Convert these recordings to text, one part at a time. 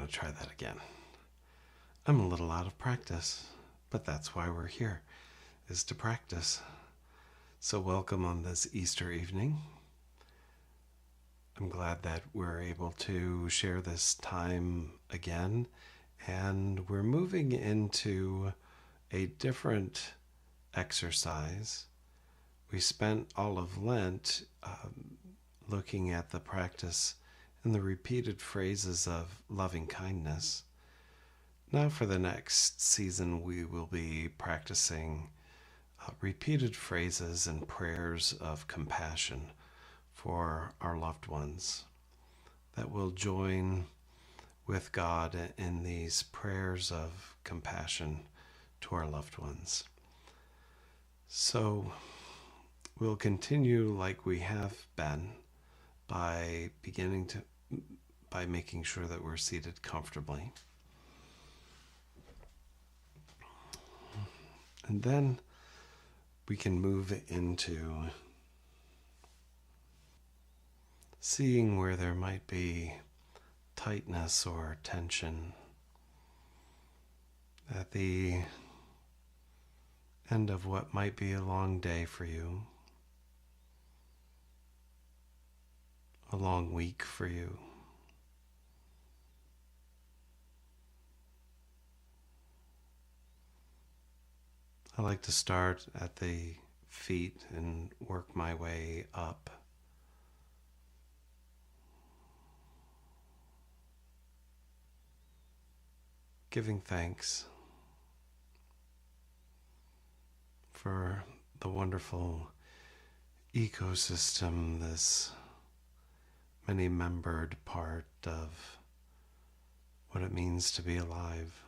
to try that again. I'm a little out of practice, but that's why we're here, is to practice. So welcome on this Easter evening. I'm glad that we're able to share this time again, and we're moving into a different exercise. We spent all of Lent looking at the practice and the repeated phrases of loving kindness. Now, for the next season, we will be practicing repeated phrases and prayers of compassion for our loved ones that will join with God in these prayers of compassion to our loved ones. So we'll continue like we have been by making sure that we're seated comfortably. And then we can move into seeing where there might be tightness or tension at the end of what might be a long day for you, a long week for you. I like to start at the feet and work my way up. Giving thanks for the wonderful ecosystem, this many-membered part of what it means to be alive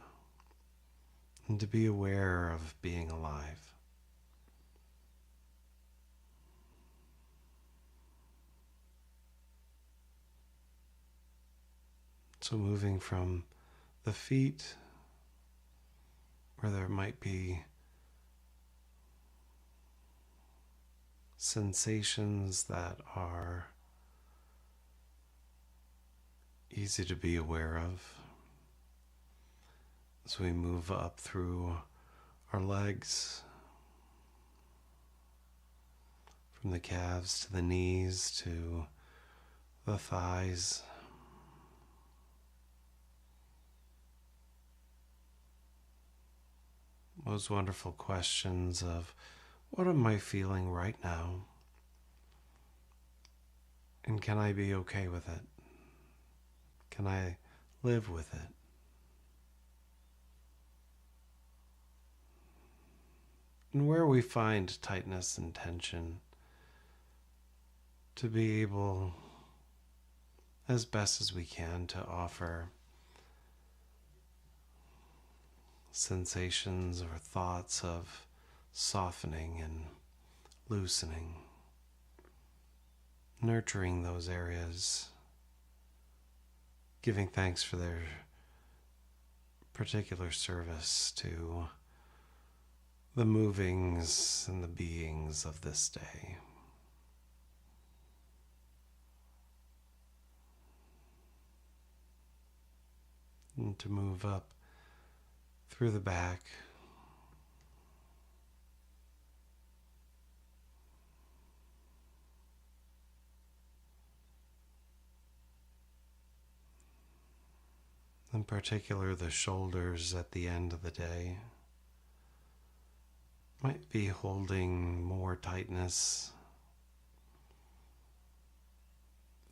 and to be aware of being alive. So moving from the feet, where there might be sensations that are easy to be aware of, as we move up through our legs, from the calves to the knees to the thighs. Those wonderful questions of what am I feeling right now? And can I be okay with it? Can I live with it? And where we find tightness and tension, to be able, as best as we can, to offer sensations or thoughts of softening and loosening, nurturing those areas, giving thanks for their particular service to the movings and the beings of this day. And to move up through the back, in particular the shoulders at the end of the day, might be holding more tightness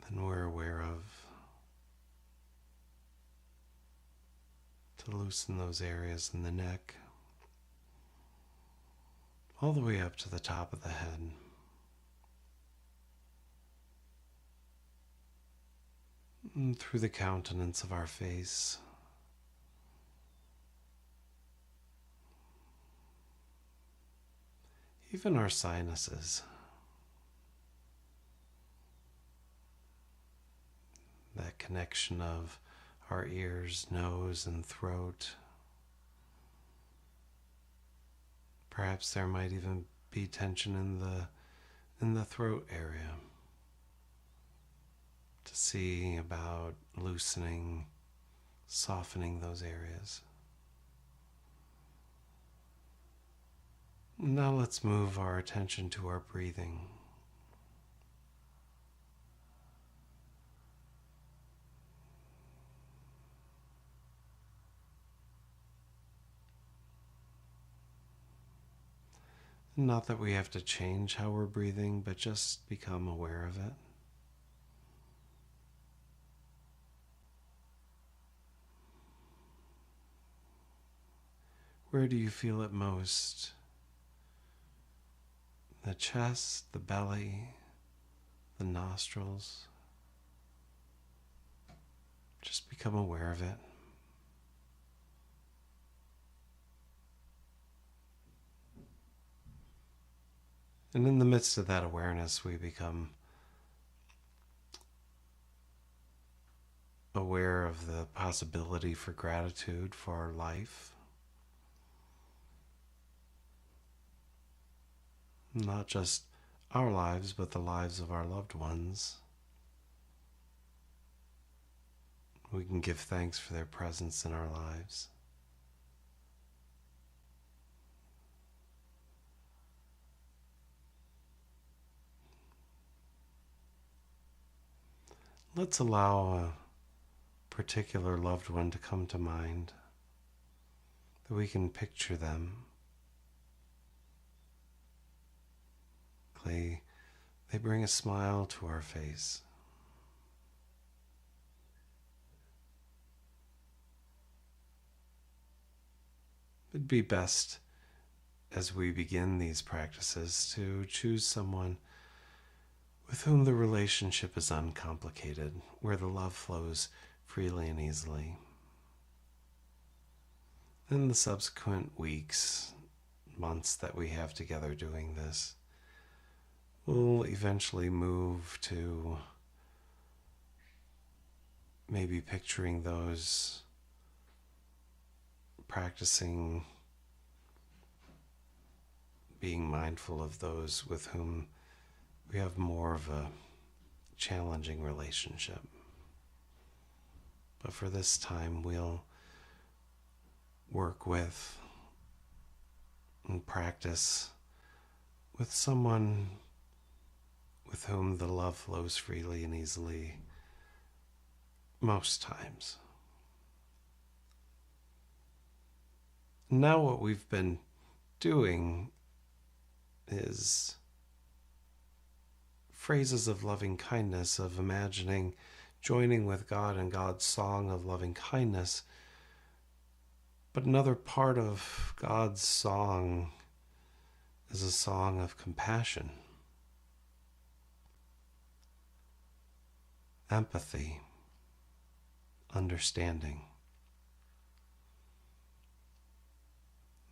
than we're aware of. To loosen those areas in the neck, all the way up to the top of the head. And through the countenance of our face. Even our sinuses. That connection of our ears, nose, and throat. Perhaps there might even be tension in the throat area. To see about loosening softening those areas. Now let's move our attention to our breathing. Not that we have to change how we're breathing, but just become aware of it. Where do you feel it most? The chest, the belly, the nostrils. Just become aware of it. And in the midst of that awareness, we become aware of the possibility for gratitude for our life. Not just our lives, but the lives of our loved ones. We can give thanks for their presence in our lives. Let's allow a particular loved one to come to mind, that we can picture them. They bring a smile to our face. It'd be best, as we begin these practices, to choose someone with whom the relationship is uncomplicated, where the love flows freely and easily. In the subsequent weeks, months that we have together doing this, we'll eventually move to maybe picturing those, practicing being mindful of those with whom we have more of a challenging relationship. But for this time, we'll work with and practice with someone with whom the love flows freely and easily most times. Now what we've been doing is phrases of loving kindness, of imagining joining with God in God's song of loving kindness. But another part of God's song is a song of compassion, empathy, understanding.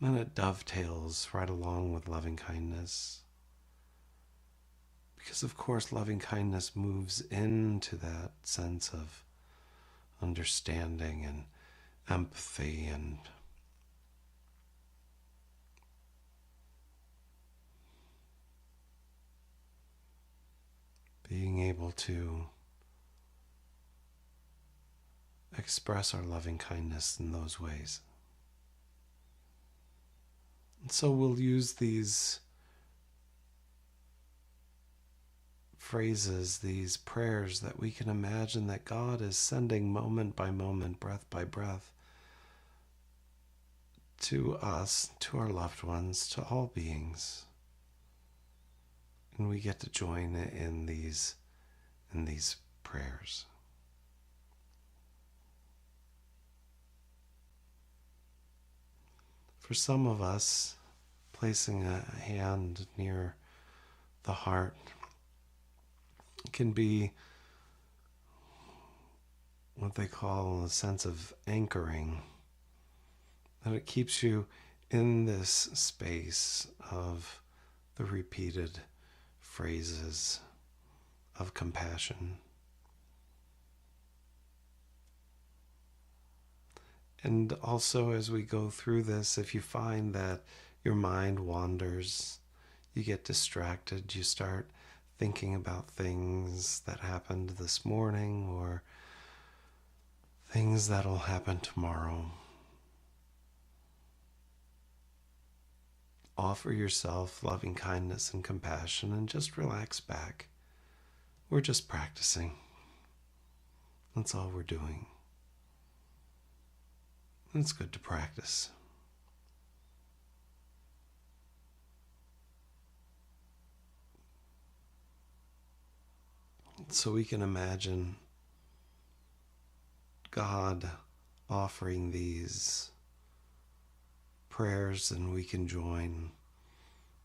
And it dovetails right along with loving kindness. Because of course loving kindness moves into that sense of understanding and empathy and being able to express our loving kindness in those ways. And so we'll use these phrases, these prayers that we can imagine that God is sending moment by moment, breath by breath, to us, to our loved ones, to all beings. And we get to join in these prayers. For some of us, placing a hand near the heart can be what they call a sense of anchoring, that it keeps you in this space of the repeated phrases of compassion. And also, as we go through this, if you find that your mind wanders, you get distracted, you start thinking about things that happened this morning or things that'll happen tomorrow. Offer yourself loving kindness and compassion and just relax back. We're just practicing. That's all we're doing. It's good to practice. So we can imagine God offering these prayers, and we can join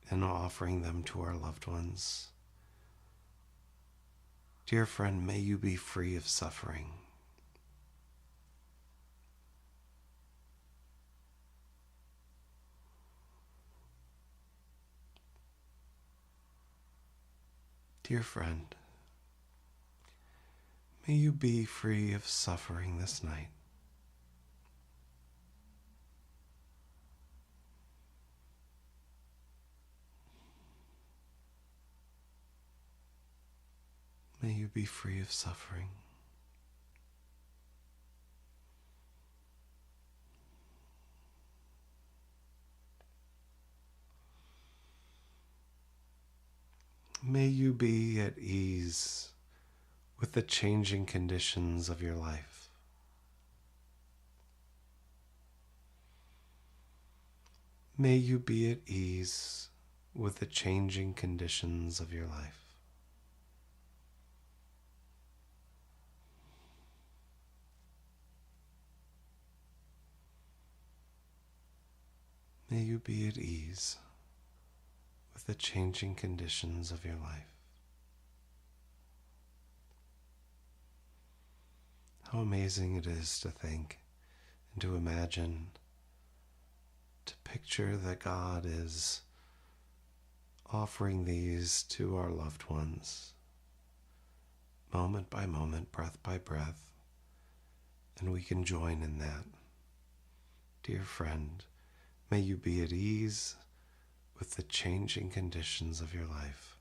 in offering them to our loved ones. Dear friend, may you be free of suffering. Dear friend, may you be free of suffering this night. May you be free of suffering. May you be at ease with the changing conditions of your life. May you be at ease with the changing conditions of your life. May you be at ease with the changing conditions of your life. How amazing it is to think and to imagine, to picture that God is offering these to our loved ones, moment by moment, breath by breath, and we can join in that. Dear friend, may you be at ease with the changing conditions of your life.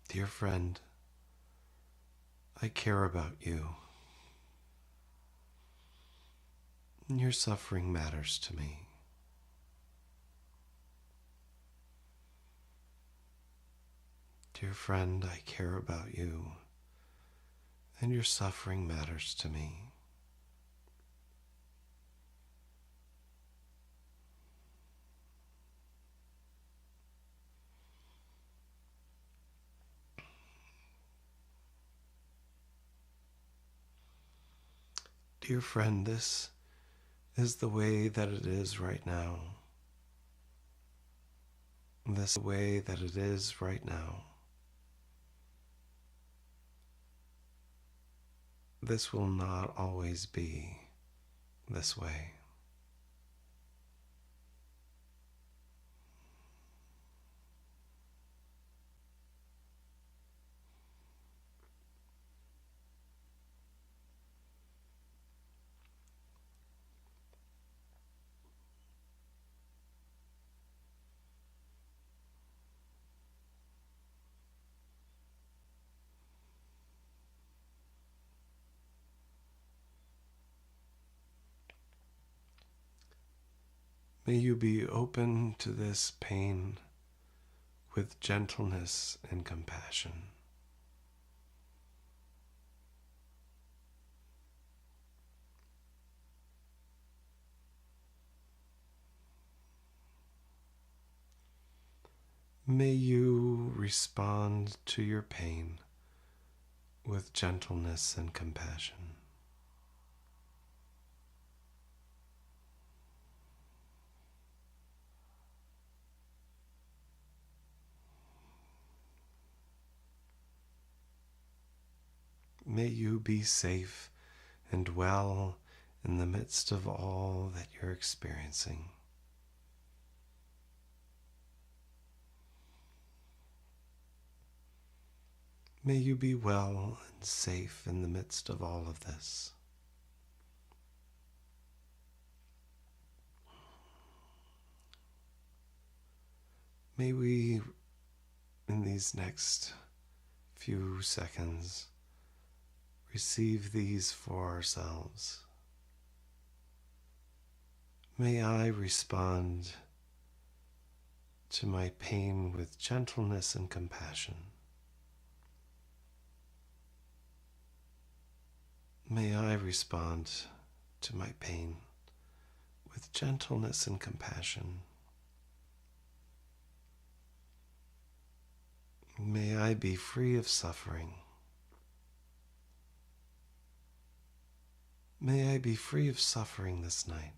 Dear friend, I care about you. Your suffering matters to me. Dear friend, I care about you, and your suffering matters to me. Dear friend, this is the way that it is right now. This is the way that it is right now. This will not always be this way. May you be open to this pain with gentleness and compassion. May you respond to your pain with gentleness and compassion. May you be safe and well in the midst of all that you're experiencing. May you be well and safe in the midst of all of this. May we, in these next few seconds, receive these for ourselves. May I respond to my pain with gentleness and compassion. May I respond to my pain with gentleness and compassion. May I be free of suffering. May I be free of suffering this night.